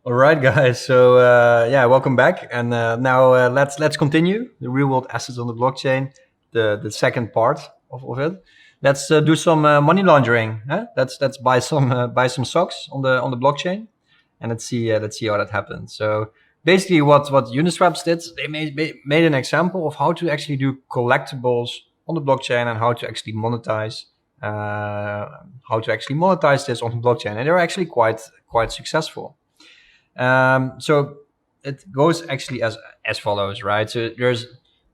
All right, guys. So yeah, welcome back. And now let's continue the real world assets on the blockchain, the second part of it. Let's do some money laundering. Huh? Let's buy some stocks on the blockchain, and let's see how that happens. So basically, what Uniswap did, they made an example of how to actually do collectibles on the blockchain and how to actually monetize this on the blockchain, and they're actually quite successful. So it goes actually as follows, right? So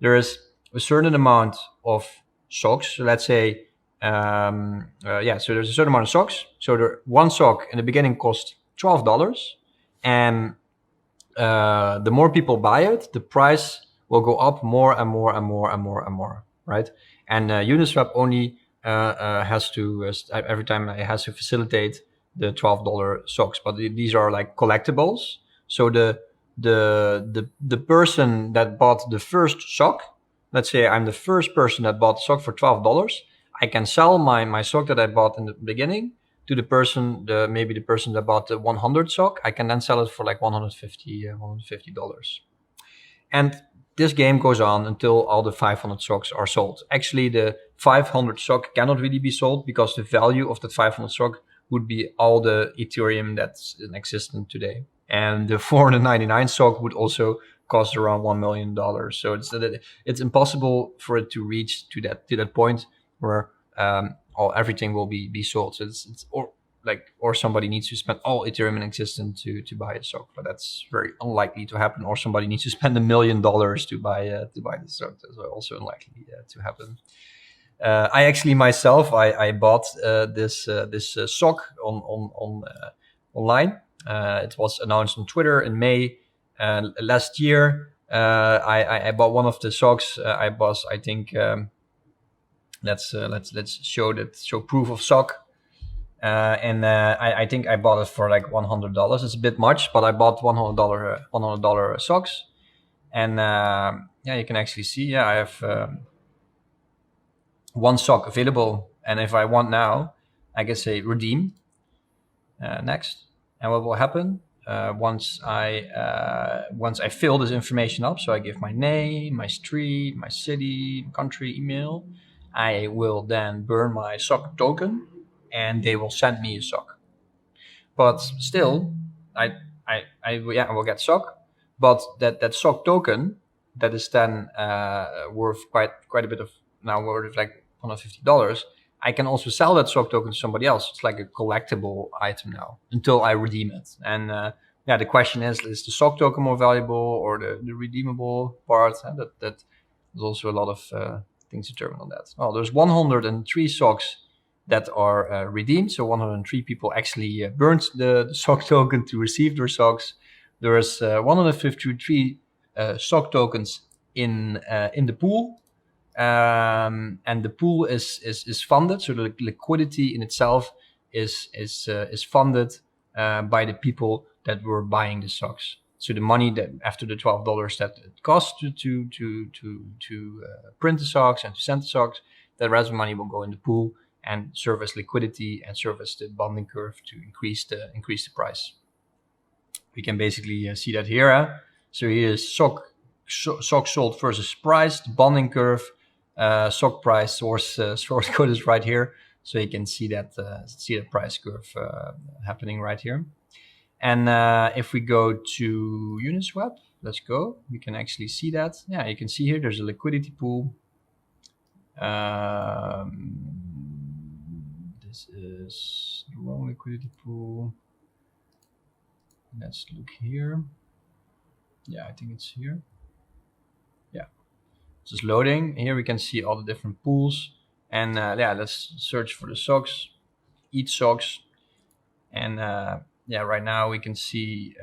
there's a certain amount of socks. So let's say, yeah. So there's a certain amount of socks. So one sock in the beginning cost $12, and the more people buy it, the price will go up more and more and more and more and more, right? And Uniswap only has to every time it has to facilitate the $12 socks, but these are like collectibles. So the person that bought the first sock, let's say I'm the first person that bought the sock for $12, I can sell my sock that I bought in the beginning to the person, maybe the person that bought the 100 sock. I can then sell it for like $150. And this game goes on until all the 500 socks are sold. Actually, the 500 sock cannot really be sold because the value of that 500 sock would be all the Ethereum that's in existence today. And the 499 sock would also cost around $1 million. So it's impossible for it to reach to that point where everything will be sold. So or somebody needs to spend all Ethereum in existence to buy a sock, but that's very unlikely to happen. Or somebody needs to spend $1 million to buy the sock. That's also unlikely to happen. I actually myself I bought this sock on online. It was announced on Twitter in May last year. I bought one of the socks. I think let's show proof of sock. And I think I bought it for like $100. It's a bit much, but I bought $100 socks, and yeah, you can actually see. Yeah, I have one sock available, and if I want now, I can say redeem next, and what will happen once I fill this information up? So I give my name, my street, my city, country, email. I will then burn my sock token, and they will send me a sock. But still, I will get sock, but that sock token that is then worth quite a bit of now worth like $150. I can also sell that sock token to somebody else. It's like a collectible item now until I redeem it. And yeah, the question is the sock token more valuable or the redeemable part? That there's also a lot of things determined on that. Oh, there's 103 socks that are redeemed. So 103 people actually burned the sock token to receive their socks. There's 153 sock tokens in the pool. And the pool is funded, so the liquidity in itself is funded by the people that were buying the socks. So the money that after the $12 that it cost to print the socks and to send the socks, that rest money will go in the pool and serve as liquidity and serve as the bonding curve to increase the price. We can basically see that here. So here is sock sold versus price, the bonding curve. Sock price source code is right here, so you can see that price curve happening right here. And if we go to Uniswap, let's go. We can actually see that. Yeah, you can see here there's a liquidity pool. This is the wrong liquidity pool. Let's look here. Yeah, I think it's here. Yeah. Just loading. Here we can see all the different pools. And yeah, let's search for the socks, each socks. And yeah, right now we can see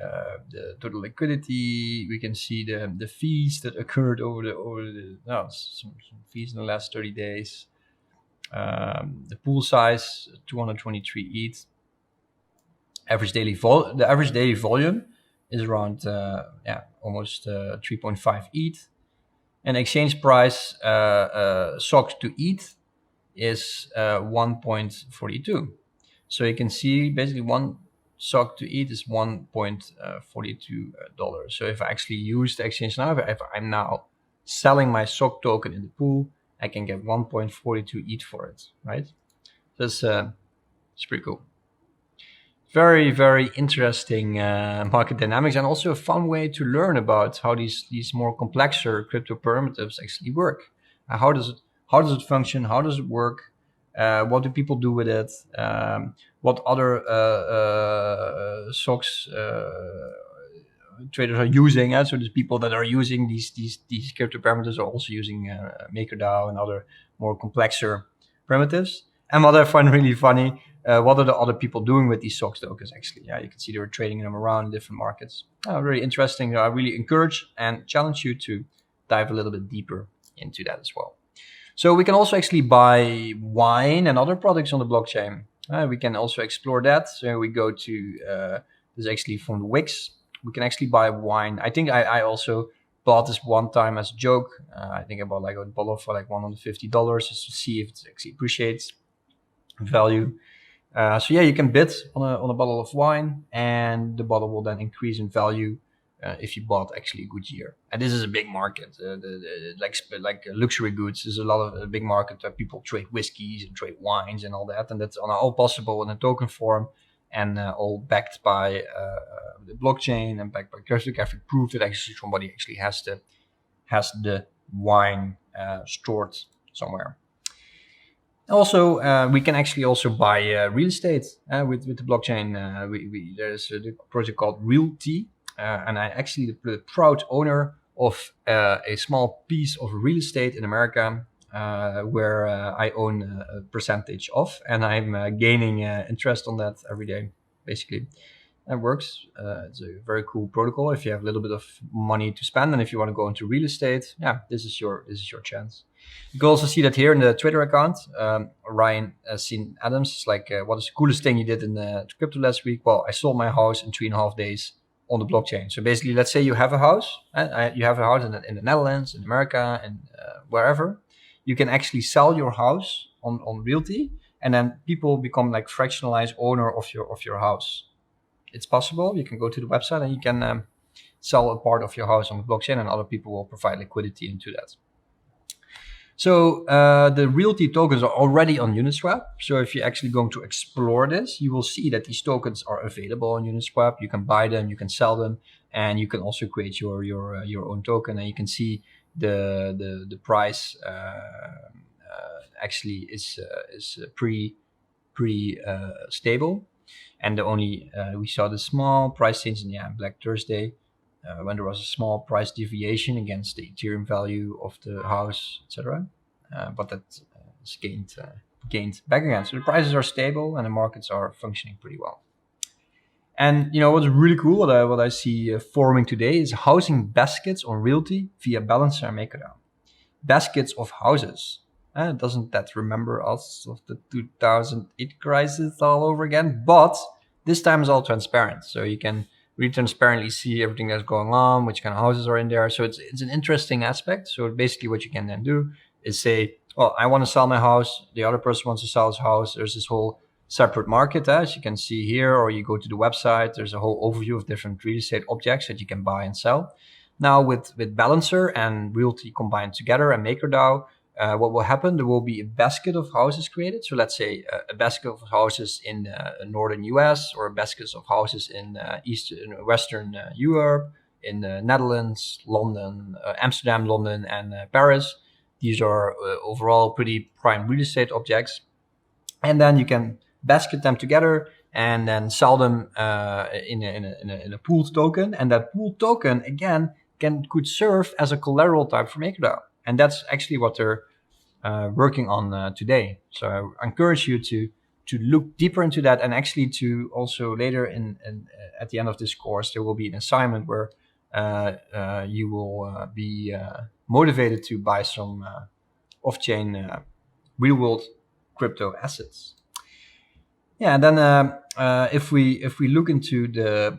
the total liquidity. We can see the fees that occurred over the some fees in the last 30 days. The pool size 223 ETH. The average daily volume is around almost 3.5 ETH. And exchange price SOC to ETH is 1.42. So you can see basically one sock to eat is $1.42. So if I actually use the exchange now, if I'm now selling my sock token in the pool, I can get 1.42 ETH for it, right? That's it's pretty cool. Very, very interesting market dynamics, and also a fun way to learn about how these more complexer crypto primitives actually work. How does it function? How does it work? What do people do with it? What other stocks traders are using? So there's people that are using these crypto parameters are also using MakerDAO and other more complexer primitives. And what I find really funny, what are the other people doing with these SOX tokens actually? Yeah, you can see they're trading them around in different markets. Really interesting. I really encourage and challenge you to dive a little bit deeper into that as well. So we can also actually buy wine and other products on the blockchain. We can also explore that. So we go to, this is actually from the Wix. We can actually buy wine. I think I also bought this one time as a joke. I think I bought like a bottle for like $150 just to see if it actually appreciates value. So yeah, you can bid on a bottle of wine, and the bottle will then increase in value if you bought actually a good year. And this is a big market, like luxury goods. There's a big market where people trade whiskeys and trade wines and all that, and that's all possible in a token form, and all backed by the blockchain and backed by cryptographic proof that actually somebody actually has the wine stored somewhere. Also, we can actually also buy real estate with the blockchain. There's a project called Realty, and I actually the proud owner of a small piece of real estate in America, where I own a percentage of, and I'm gaining interest on that every day, basically. That works. It's a very cool protocol. If you have a little bit of money to spend, and if you want to go into real estate, yeah, this is your chance. You can also see that here in the Twitter account. Ryan Seen Adams is like, what is the coolest thing you did in crypto last week? Well, I sold my house in 3.5 days on the blockchain. So basically, let's say you have a house, you have a house in the Netherlands, in America, and wherever. You can actually sell your house on Realty, and then people become like fractionalized owner of your house. It's possible. You can go to the website and you can sell a part of your house on the blockchain, and other people will provide liquidity into that. So the Realty tokens are already on Uniswap. So if you're actually going to explore this, you will see that these tokens are available on Uniswap. You can buy them, you can sell them, and you can also create your own token. And you can see the price actually is pretty stable. And we saw the small price change in Black Thursday, when there was a small price deviation against the Ethereum value of the house, etc. But that is gained back again. So the prices are stable and the markets are functioning pretty well. And what's really cool, what I see forming today, is housing baskets on Realty via Balancer and MakerDAO. Baskets of houses. Doesn't that remember us of the 2008 crisis all over again? But this time is all transparent, so you can really transparently see everything that's going on, which kind of houses are in there. So it's an interesting aspect. So basically what you can then do is say, well, I want to sell my house. The other person wants to sell his house. There's this whole separate market, as you can see here, or you go to the website. There's a whole overview of different real estate objects that you can buy and sell. Now with Balancer and Realty combined together and MakerDAO, what will happen? There will be a basket of houses created. So let's say a basket of houses in northern US, or a basket of houses in western Europe, in the Netherlands, London, Amsterdam, London, and Paris. These are overall pretty prime real estate objects. And then you can basket them together and then sell them in a pooled token. And that pooled token, again, could serve as a collateral type for MakerDAO. And that's actually what they're working on today. So I encourage you to look deeper into that, and actually to also later at the end of this course, there will be an assignment where you will be motivated to buy some off-chain real-world crypto assets. Yeah, and then if we look into the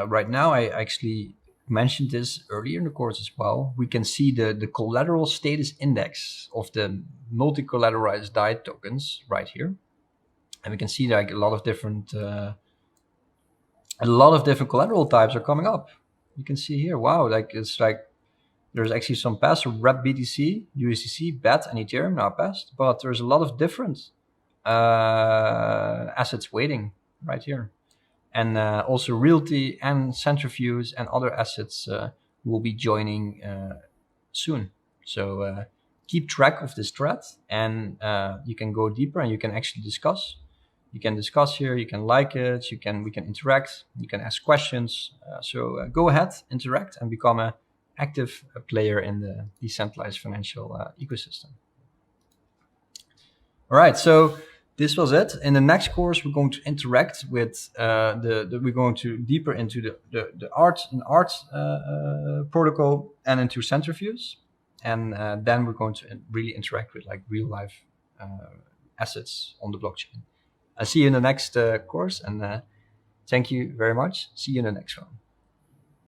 right now, I actually mentioned this earlier in the course as well. We can see the collateral status index of the multi-collateralized DAI tokens right here, and we can see like a lot of different a lot of different collateral types are coming up. You can see here, wow, like it's like there's actually some past, so Rep BTC, USDC, BET, and Ethereum now passed, but there's a lot of different assets waiting right here. And also realty and centrifuge and other assets will be joining soon. So keep track of this thread, and you can go deeper and you can actually discuss. You can discuss here. You can like it. We can interact. You can ask questions. So go ahead, interact, and become a active player in the decentralized financial ecosystem. All right, so this was it. In the next course, we're going to interact with we're going to deeper into the art protocol and into centrifuge, and then we're going to really interact with like real life assets on the blockchain. I'll see you in the next course, and thank you very much. See you in the next one.